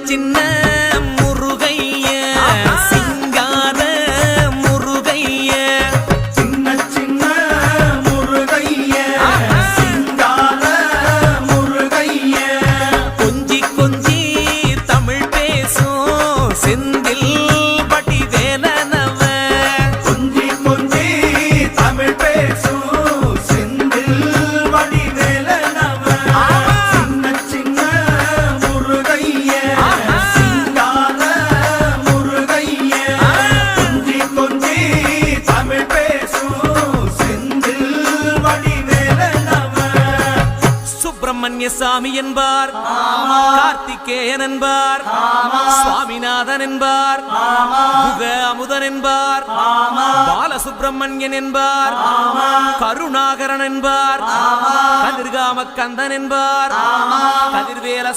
சின்ன முருகைய சிங்கார முருகைய சின்ன சின்ன முருகைய சிங்கார முருகைய கொஞ்சி கொஞ்சி தமிழ் பேசும் செந்தில் பட்டி வேலனவ கொஞ்சி கொஞ்சி தமிழ் பேசும் செந்தில் படி வேலனவ சின்ன சின்ன முருகைய சிங்கார முருகைய கொஞ்சி கொஞ்சி தமிழ் பேசும் செந்தில் படி வேலனவ சுப்பிரமணிய சாமி என்பார் கார்த்திகேயன் என்பார் சுவாமிநாதன் என்பார் முக அமுதன் என்பார் பாலசுப்பிரமணியன் என்பார் கருணாகரன் என்பார் கதிர்காம கந்தன் என்பார் கதிர்வேல